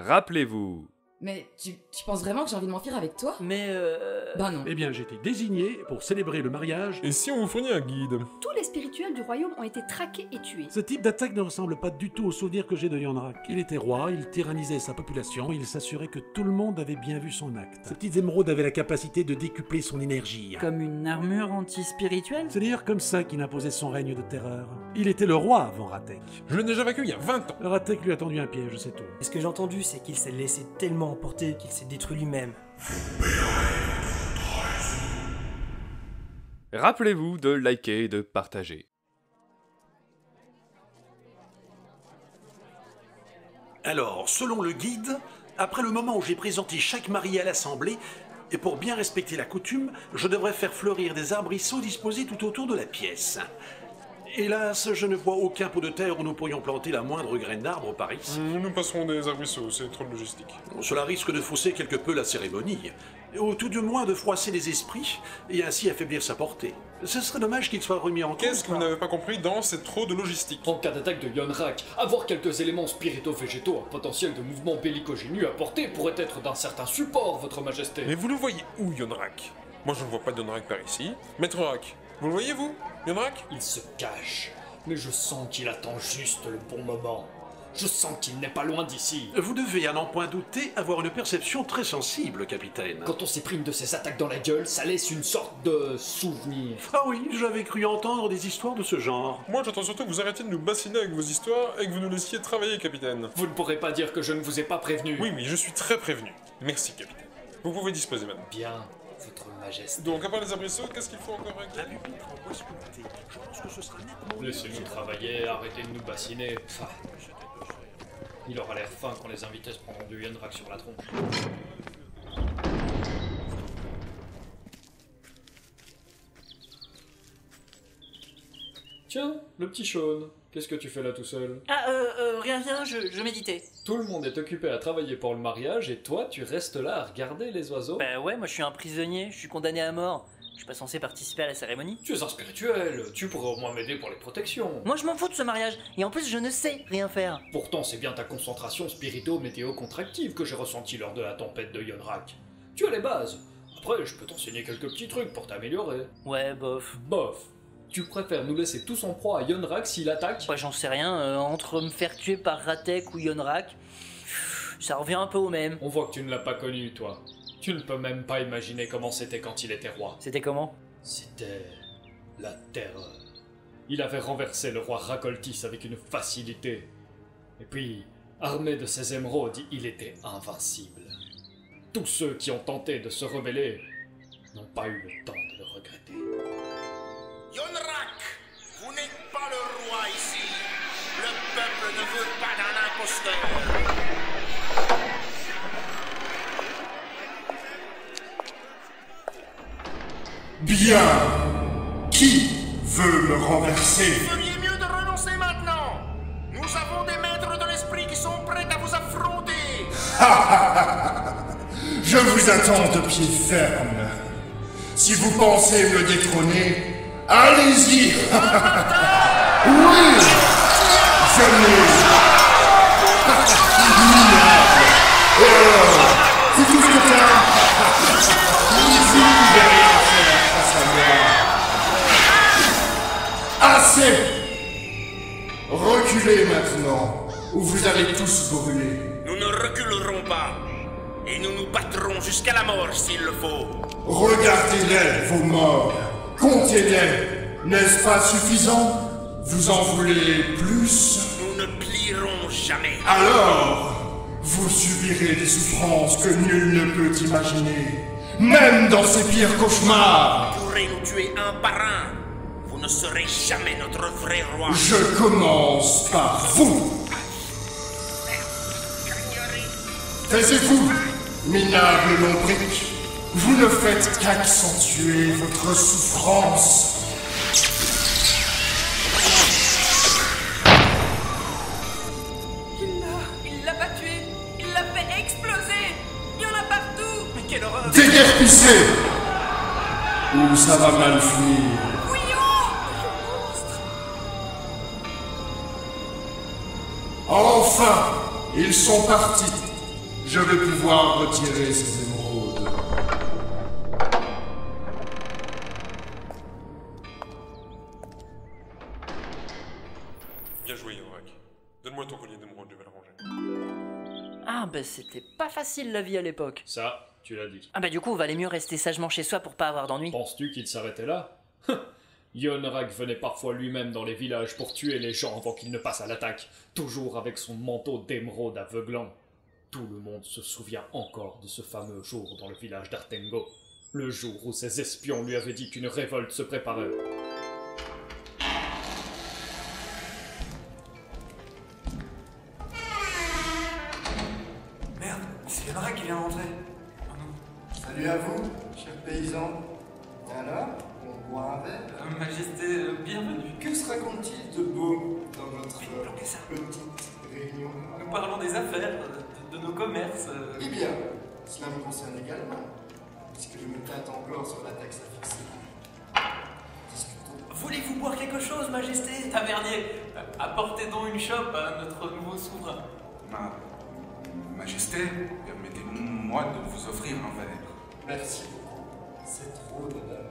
Rappelez-vous. Mais tu penses vraiment que j'ai envie de m'enfuir avec toi? Mais Bah non. Eh bien, j'ai été désigné pour célébrer le mariage. Et si on vous fournit un guide? Tous les spirituels du royaume ont été traqués et tués. Ce type d'attaque ne ressemble pas du tout au souvenir que j'ai de Yonrak. Il était roi, il tyrannisait sa population, il s'assurait que tout le monde avait bien vu son acte. Ces petites émeraudes avaient la capacité de décupler son énergie. comme une armure anti-spirituelle? C'est d'ailleurs comme ça qu'il imposait son règne de terreur. Il était le roi avant Ratek. Je l'ai déjà vaincu il y a 20 ans. Ratek lui a tendu un piège, c'est tout. Ce que j'ai entendu, c'est qu'il s'est laissé tellement emporter qu'il s'est détruit lui-même. Rappelez-vous de liker et de partager. Alors, selon le guide, après le moment où j'ai présenté chaque marié à l'assemblée, et pour bien respecter la coutume, je devrais faire fleurir des arbrisseaux disposés tout autour de la pièce. Hélas, je ne vois aucun pot de terre où nous pourrions planter la moindre graine d'arbre par ici. Nous passerons des arbrisseaux, c'est trop de logistique. Cela risque de fausser quelque peu la cérémonie, ou tout du moins de froisser les esprits, et ainsi affaiblir sa portée. Ce serait dommage qu'il soit remis en cause. Qu'est-ce que vous n'avez pas compris dans c'est trop de logistique? En cas d'attaque de Yonrak, avoir quelques éléments spirito-végétaux à potentiel de mouvement bellicogénu à portée pourrait être d'un certain support, votre majesté. Mais vous le voyez où, Yonrak? Moi je ne vois pas Yonrak par ici. Maître Rak, vous le voyez vous, Yonrak? Il se cache, mais je sens qu'il attend juste le bon moment. Je sens qu'il n'est pas loin d'ici. Vous devez, à n'en point douter, avoir une perception très sensible, capitaine. Quand on s'est pris une de ces attaques dans la gueule, ça laisse une sorte de souvenir. Ah oui, j'avais cru entendre des histoires de ce genre. Moi j'attends surtout que vous arrêtiez de nous bassiner avec vos histoires et que vous nous laissiez travailler, capitaine. Vous ne pourrez pas dire que je ne vous ai pas prévenu. Oui, je suis très prévenu. Merci, capitaine. Vous pouvez disposer maintenant. Bien, votre majesté. Donc, à part les arbrisseaux, qu'est-ce qu'il faut encore avec La pupitre en bois sculpté. Je pense que ce sera nettement... Laissez-nous travailler, arrêtez de nous bassiner. Enfin, il aura l'air fin quand les invités se prendront du Yonrak sur la tronche. Tiens, le petit Sean, qu'est-ce que tu fais là tout seul? Rien, je méditais. Tout le monde est occupé à travailler pour le mariage et toi, tu restes là à regarder les oiseaux? Bah ouais, moi je suis un prisonnier, je suis condamné à mort. Je suis pas censé participer à la cérémonie. Tu es un spirituel, tu pourrais au moins m'aider pour les protections. Moi je m'en fous de ce mariage, et en plus je ne sais rien faire. Pourtant, c'est bien ta concentration spirito-météo-contractive que j'ai ressentie lors de la tempête de Yonrak. Tu as les bases. Après, je peux t'enseigner quelques petits trucs pour t'améliorer. Ouais, bof. Bof. Tu préfères nous laisser tous en proie à Yonrak s'il attaque? Ouais, j'en sais rien, entre me faire tuer par Ratek ou Yonrak, ça revient un peu au même. On voit que tu ne l'as pas connu, toi. Tu ne peux même pas imaginer comment c'était quand il était roi. C'était comment? C'était la terreur. Il avait renversé le roi Rakoltis avec une facilité. Et puis, armé de ses émeraudes, il était invincible. Tous ceux qui ont tenté de se rebeller n'ont pas eu le temps de le regretter. Yonrak, vous n'êtes pas le roi ici. Le peuple ne veut pas d'un imposteur. Bien. Qui veut me renverser? Vous feriez mieux de renoncer maintenant. Nous avons des maîtres de l'esprit qui sont prêts à vous affronter. Je vous attends de pied ferme. Si vous pensez me détrôner, allez-y. Oui, venez. Minable. Et alors, c'est tout ce que t'as. Vous n'avez rien faire face à moi. Assez. Reculez maintenant, ou vous allez tous brûler. Nous ne reculerons pas. Et nous nous battrons jusqu'à la mort s'il le faut. Regardez-les, vos morts. Comptez-les. N'est-ce pas suffisant? Vous en voulez plus? Nous ne plierons jamais. Alors, vous subirez des souffrances que nul ne peut imaginer. Même dans ses pires cauchemars. Vous pourrez nous tuer un par un. Vous ne serez jamais notre vrai roi. Je commence par vous. Taisez-vous, minable lombric. Vous ne faites qu'accentuer votre souffrance. Il l'a pas tué. Il l'a fait exploser. Il y en a partout. Mais quelle horreur! Déguerpissez, ou ça va mal finir. Enfin, ils sont partis. je vais pouvoir retirer ces émeraudes. Bien joué, Yonrak. Donne-moi ton collier d'émeraude, je vais le ranger. Ah bah c'était pas facile la vie à l'époque. Ça, tu l'as dit. Ah bah du coup, valait mieux rester sagement chez soi pour pas avoir d'ennui. Penses-tu qu'il s'arrêtait là? Yonrak venait parfois lui-même dans les villages pour tuer les gens avant qu'ils ne passent à l'attaque, toujours avec son manteau d'émeraude aveuglant. Tout le monde se souvient encore de ce fameux jour dans le village d'Artengo, le jour où ses espions lui avaient dit qu'une révolte se préparait. Merde, c'est Yonrak qui vient d'entrer. Oh non. Salut à vous, chers paysans. Alors, on boit un verre? Majesté, bienvenue. Que se raconte-t-il de beau dans votre bloquez ça. petite réunion? Nous parlons des affaires, de nos commerces. Eh bien, cela me concerne également, puisque je me tâte encore sur la taxe à fixer. Discutons. Voulez-vous boire quelque chose, Majesté? Tavernier, apportez donc une chope à notre nouveau souverain. Majesté, permettez-moi de vous offrir un verre. Merci beaucoup, c'est trop d'honneur.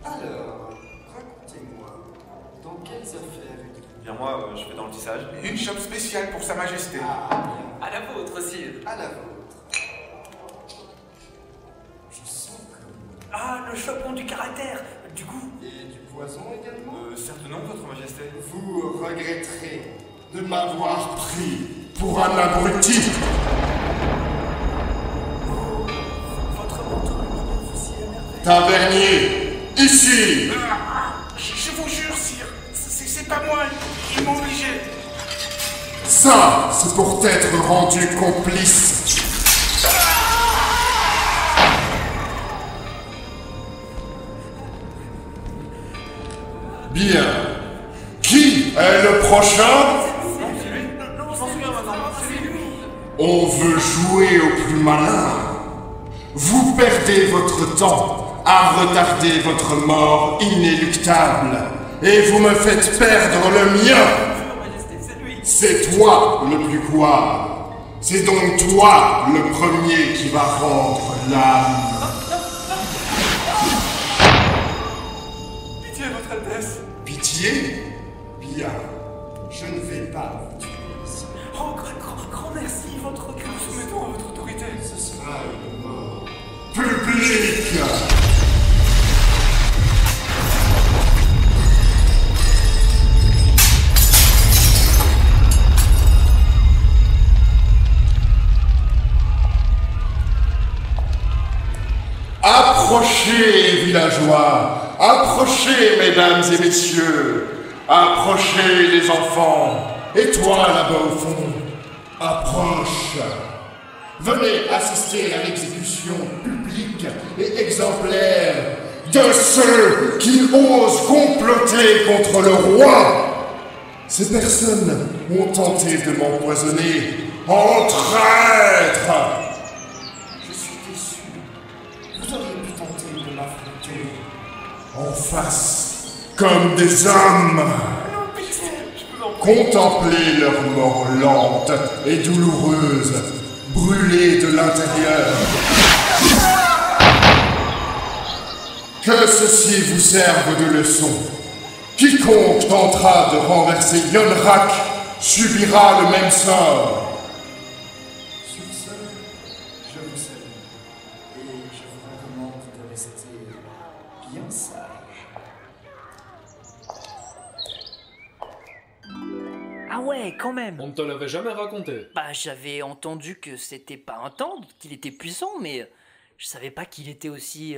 Alors, racontez-moi, dans quelles affaires êtes-vous? Bien moi, je fais dans le tissage. Une chope spéciale pour sa majesté. Ah, bien. À la vôtre, sire. À la vôtre. Je sens que... Ah, le chopon du caractère, du goût. Et du poison également? Certes non, votre majesté. Vous regretterez De m'avoir pris pour un abruti. Votre manteau le rend vous si énervé. Tavernier, ici. Je vous jure, sire, c'est pas moi, ils m'ont obligé. Ça, c'est pour t'être rendu complice. Bien. Qui est le prochain? On veut jouer au plus malin. Vous perdez votre temps à retarder votre mort inéluctable. Et vous me faites perdre le mien. C'est toi le plus couable. C'est donc toi le premier qui va rendre l'âme. Pitié, votre Altesse. Pitié? Bien. je ne vais pas vous tuer ici. Oh, grand merci, votre cœur. Soumettons à votre autorité. Ce sera une mort publique. Approchez, villageois, approchez, mesdames et messieurs, approchez, les enfants, et toi, là-bas au fond, approche. Venez assister à l'exécution publique et exemplaire de ceux qui osent comploter contre le roi. Ces personnes ont tenté de m'empoisonner en traître. Vous auriez pu tenter de m'affronter. En face, comme des hommes. Contemplez leur mort lente et douloureuse, brûlée de l'intérieur. Que ceci vous serve de leçon. Quiconque tentera de renverser Yonrak subira le même sort. Sur ce, je vous salue et je vous recommande de rester bien sage. Ah ouais, quand même. On ne te l'avait jamais raconté. Bah, j'avais entendu que c'était pas un tendre, qu'il était puissant, mais je savais pas qu'il était aussi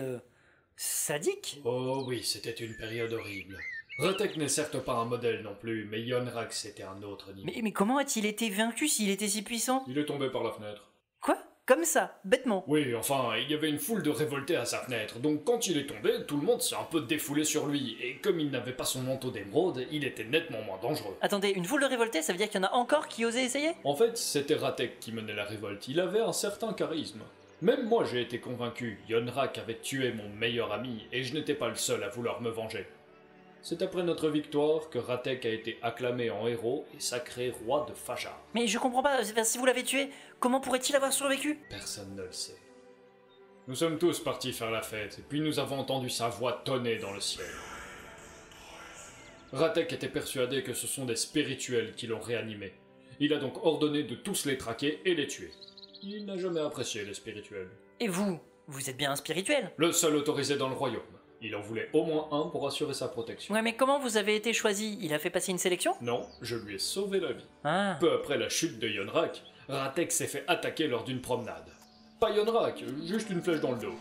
sadique. Oh oui, c'était une période horrible. Ratek n'est certes pas un modèle non plus, mais Yonrak c'était un autre niveau. Mais comment a-t-il été vaincu s'il était si puissant? Il est tombé par la fenêtre. Quoi? Comme ça, bêtement? Oui, enfin, il y avait une foule de révoltés à sa fenêtre, donc quand il est tombé, tout le monde s'est un peu défoulé sur lui, et comme il n'avait pas son manteau d'émeraude, il était nettement moins dangereux. Attendez, une foule de révoltés, ça veut dire qu'il y en a encore qui osaient essayer? En fait, c'était Ratek qui menait la révolte, il avait un certain charisme. Même moi j'ai été convaincu, Yonrak avait tué mon meilleur ami, et je n'étais pas le seul à vouloir me venger. C'est après notre victoire que Ratek a été acclamé en héros et sacré roi de Fajar. Mais je comprends pas, si vous l'avez tué, comment pourrait-il avoir survécu? Personne ne le sait. Nous sommes tous partis faire la fête, et puis nous avons entendu sa voix tonner dans le ciel. Ratek était persuadé que ce sont des spirituels qui l'ont réanimé. Il a donc ordonné de tous les traquer et les tuer. Il n'a jamais apprécié les spirituels. Et vous? Vous êtes bien un spirituel? Le seul autorisé dans le royaume. Il en voulait au moins un pour assurer sa protection. Ouais, mais comment vous avez été choisi? Il a fait passer une sélection? Non, je lui ai sauvé la vie. Ah. Peu après la chute de Yonrak, Ratek s'est fait attaquer lors d'une promenade. Pas Yonrak, juste une flèche dans le dos.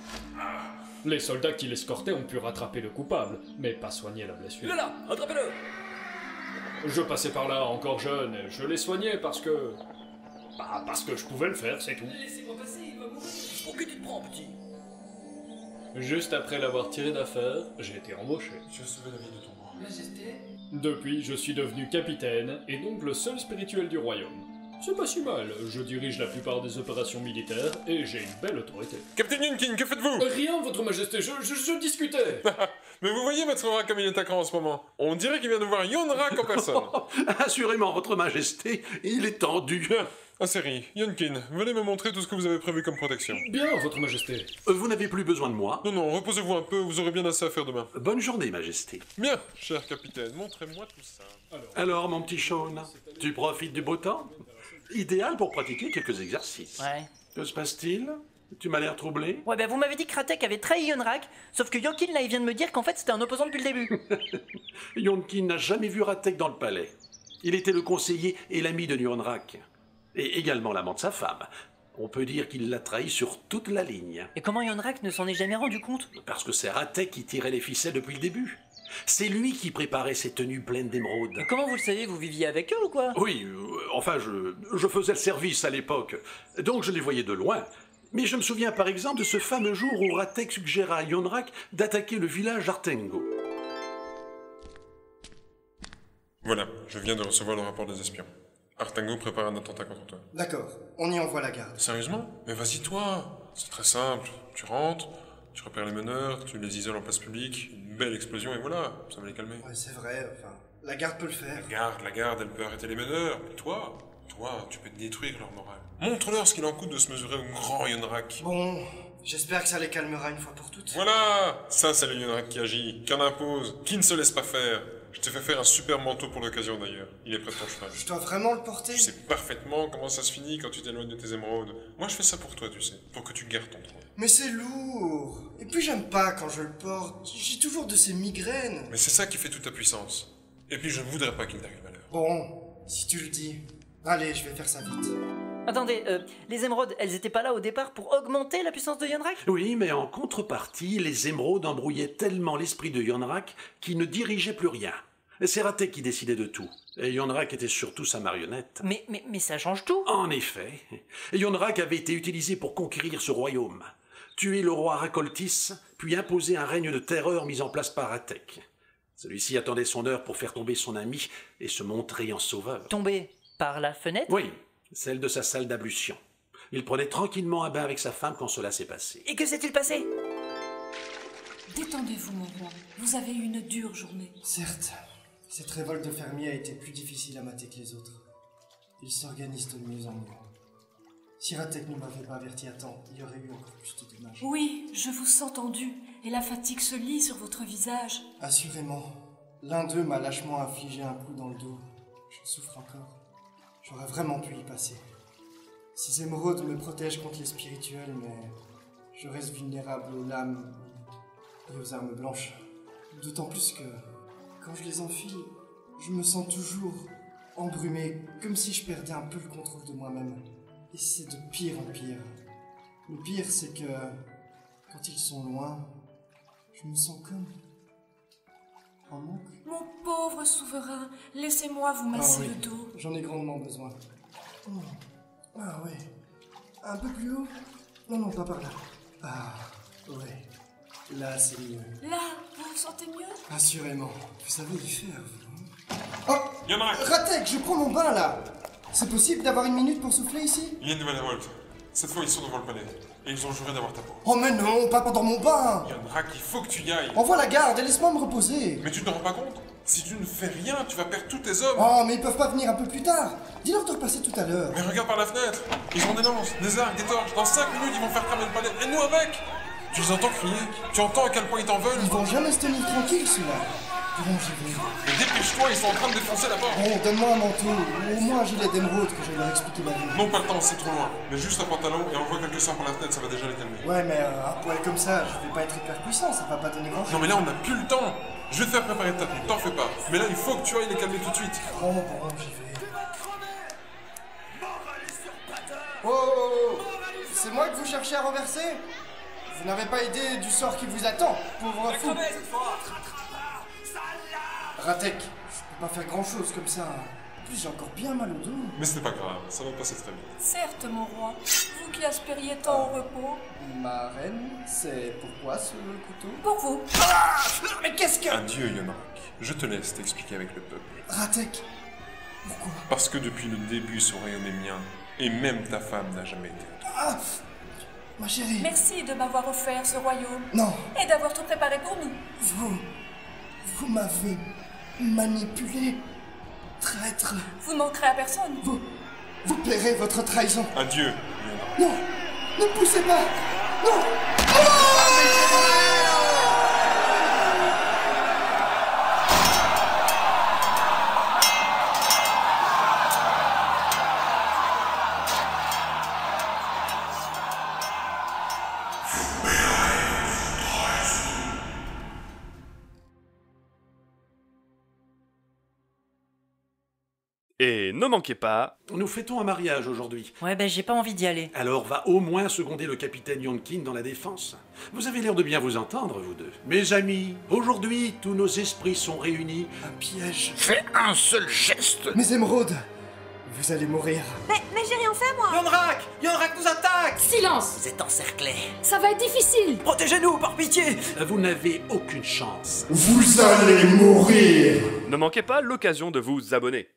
Les soldats qui l'escortaient ont pu rattraper le coupable, mais pas soigner la blessure. Il est là, attrapez-le! Je passais par là encore jeune, et je l'ai soigné parce que... Bah, parce que je pouvais le faire, c'est tout. Laissez-moi passer, il va mourir. Pour qui tu te prends, petit? Juste après l'avoir tiré d'affaire, j'ai été embauché. Tu as sauvé la vie de ton roi. Majesté? Depuis, je suis devenu capitaine, et donc le seul spirituel du royaume. C'est pas si mal, je dirige la plupart des opérations militaires, et j'ai une belle autorité. Capitaine Yunkin, que faites-vous? Rien, votre majesté, je discutais. Mais vous voyez Maître Rak comme il est à cran en ce moment. On dirait qu'il vient de voir Yonrak en personne. Assurément, votre majesté, il est tendu. Ah, série, Yunkin, venez me montrer tout ce que vous avez prévu comme protection. Bien, votre majesté. Vous n'avez plus besoin de moi? Non, reposez-vous un peu, vous aurez bien assez à faire demain. Bonne journée, majesté. Bien, cher capitaine, montrez-moi tout ça. Alors, mon petit Sean, tu profites du beau temps? Idéal pour pratiquer quelques exercices. Ouais. Que se passe-t-il? Tu m'as l'air troublé? Ouais, vous m'avez dit que Ratek avait trahi Yonrak, sauf que Yonkin, là, il vient de me dire qu'en fait, c'était un opposant depuis le début. Yonkin n'a jamais vu Ratek dans le palais. Il était le conseiller et l'ami de Yonrak. Et également l'amant de sa femme. On peut dire qu'il l'a trahi sur toute la ligne. Et comment Yonrak ne s'en est jamais rendu compte? Parce que c'est Ratek qui tirait les ficelles depuis le début. C'est lui qui préparait ces tenues pleines d'émeraudes. Et comment vous le savez? Vous viviez avec eux ou quoi? Oui, enfin, je faisais le service à l'époque, donc je les voyais de loin. Mais je me souviens par exemple de ce fameux jour où Ratek suggéra à Yonrak d'attaquer le village Artengo. Voilà, je viens de recevoir le rapport des espions. Artengo prépare un attentat contre toi. D'accord, on y envoie la garde. Sérieusement? Mais vas-y toi. C'est très simple. Tu rentres, tu repères les meneurs, tu les isoles en place publique, une belle explosion et voilà, ça va les calmer. Ouais, c'est vrai, enfin, la garde peut le faire. La garde, elle peut arrêter les meneurs, mais toi, tu peux détruire leur morale. Montre-leur ce qu'il en coûte de se mesurer au grand Yonrak. Bon, j'espère que ça les calmera une fois pour toutes. Voilà, ça c'est le Yonrak qui agit, qui en impose, qui ne se laisse pas faire. Je t'ai fait faire un super manteau pour l'occasion d'ailleurs. Il est prêt pour ton cheval. Je dois vraiment le porter? Tu sais parfaitement comment ça se finit quand tu t'éloignes de tes émeraudes. Moi je fais ça pour toi, tu sais, pour que tu gardes ton trône. Mais c'est lourd. Et puis j'aime pas quand je le porte. J'ai toujours de ces migraines. Mais c'est ça qui fait toute ta puissance. Et puis je ne voudrais pas qu'il t'arrive malheur. Bon, si tu le dis. Allez, je vais faire ça vite. Attendez, les émeraudes, elles étaient pas là au départ pour augmenter la puissance de Yonrak? Oui, mais en contrepartie, les émeraudes embrouillaient tellement l'esprit de Yonrak qu'il ne dirigeait plus rien. C'est Ratek qui décidait de tout. Et Yonrak était surtout sa marionnette. Mais ça change tout. En effet. Yonrak avait été utilisé pour conquérir ce royaume. Tuer le roi Rakoltis, puis imposer un règne de terreur mis en place par Ratek. Celui-ci attendait son heure pour faire tomber son ami et se montrer en sauveur. Tomber par la fenêtre? Oui, celle de sa salle d'ablution. Il prenait tranquillement un bain avec sa femme quand cela s'est passé. Et que s'est-il passé? Détendez-vous, mon roi. Vous avez eu une dure journée. Certes, cette révolte de fermiers a été plus difficile à mater que les autres. Ils s'organisent de mieux en mieux. Si Ratek ne m'avait pas averti à temps, il y aurait eu encore plus de dommages. Oui, je vous sens tendu, et la fatigue se lit sur votre visage. Assurément. L'un d'eux m'a lâchement infligé un coup dans le dos. Je souffre encore. J'aurais vraiment pu y passer. Ces émeraudes me protègent contre les spirituels, mais je reste vulnérable aux lames et aux armes blanches. D'autant plus que, quand je les enfile, je me sens toujours embrumé, comme si je perdais un peu le contrôle de moi-même. Et c'est de pire en pire. Le pire, c'est que, quand ils sont loin, je me sens comme en manque. Mon pauvre souverain, laissez-moi vous masser le dos. J'en ai grandement besoin. Ah ouais. Un peu plus haut? Non, pas par là. Ah, ouais. Là, c'est mieux. Là, vous vous sentez mieux? Assurément. Vous savez y faire, vous. Oh! Yonrak! Ratek, je prends mon bain, là! C'est possible d'avoir une minute pour souffler ici? Il y a une nouvelle révolte. Cette fois, ils sont devant le palais. Et ils ont juré d'avoir ta peau. Oh mais non, pas pendant mon bain! Yonrak, il faut que tu y ailles. Envoie la garde et laisse-moi me reposer. Mais tu te rends pas compte? Si tu ne fais rien, tu vas perdre tous tes hommes. Oh, mais ils peuvent pas venir un peu plus tard. Dis-leur de repasser tout à l'heure. Mais regarde par la fenêtre. Ils ont des lances, des arcs, des torches. Dans 5 minutes, ils vont faire cramer le palais. Et nous avec. Tu les entends crier. Tu entends à quel point ils t'en veulent. Ils vont jamais se tenir tranquilles, ceux-là. Bon, j'y vais. Mais dépêche-toi, ils sont en train de défoncer la porte. Bon, donne-moi un manteau, ou au moins un gilet d'émeraude que je vais leur expliquer la vie. Non, pas le temps, c'est trop loin. Mais juste un pantalon et envoie quelques sorts par la fenêtre, ça va déjà les calmer. Ouais, mais un poil comme ça, je vais pas être hyper puissant, ça va pas donner grand-chose. Non, mais là, on n'a plus le temps. Je vais te faire préparer ta tenue, t'en fais pas. Mais là, il faut que tu ailles les calmer tout de suite. Bon, j'y vais. Oh, c'est moi que vous cherchez à renverser? Vous n'avez pas idée du sort qui vous attend, pauvre fou. Ratek, je peux pas faire grand-chose comme ça. En plus, j'ai encore bien mal au dos. Mais ce n'est pas grave, ça va passer très vite. Certes, mon roi, vous qui aspiriez tant au repos. Ma reine, c'est pourquoi ce couteau? Pour vous. Mais qu'est-ce que... Adieu, Yonarak. Je te laisse t'expliquer avec le peuple. Ratek, pourquoi? Parce que depuis le début, ce royaume est mien. Et même ta femme n'a jamais été autre. Ah, ma chérie. Merci de m'avoir offert ce royaume. Non. Et d'avoir tout préparé pour nous. Vous m'avez manipulé. Traître. Vous ne manquerez à personne. Vous paierez votre trahison. Adieu, Yonarak. Non, ne poussez pas. Non. Et ne manquez pas... Nous fêtons un mariage aujourd'hui. Ouais, ben j'ai pas envie d'y aller. Alors va au moins seconder le capitaine Yonkin dans la défense. Vous avez l'air de bien vous entendre, vous deux. Mes amis, aujourd'hui, tous nos esprits sont réunis. Un piège. Fais un seul geste. Mes émeraudes, vous allez mourir. Mais j'ai rien fait, moi. Yonrak nous attaque. Silence. Vous êtes encerclés. Ça va être difficile. Protégez-nous, par pitié. Vous n'avez aucune chance. Vous allez mourir. Ne manquez pas l'occasion de vous abonner.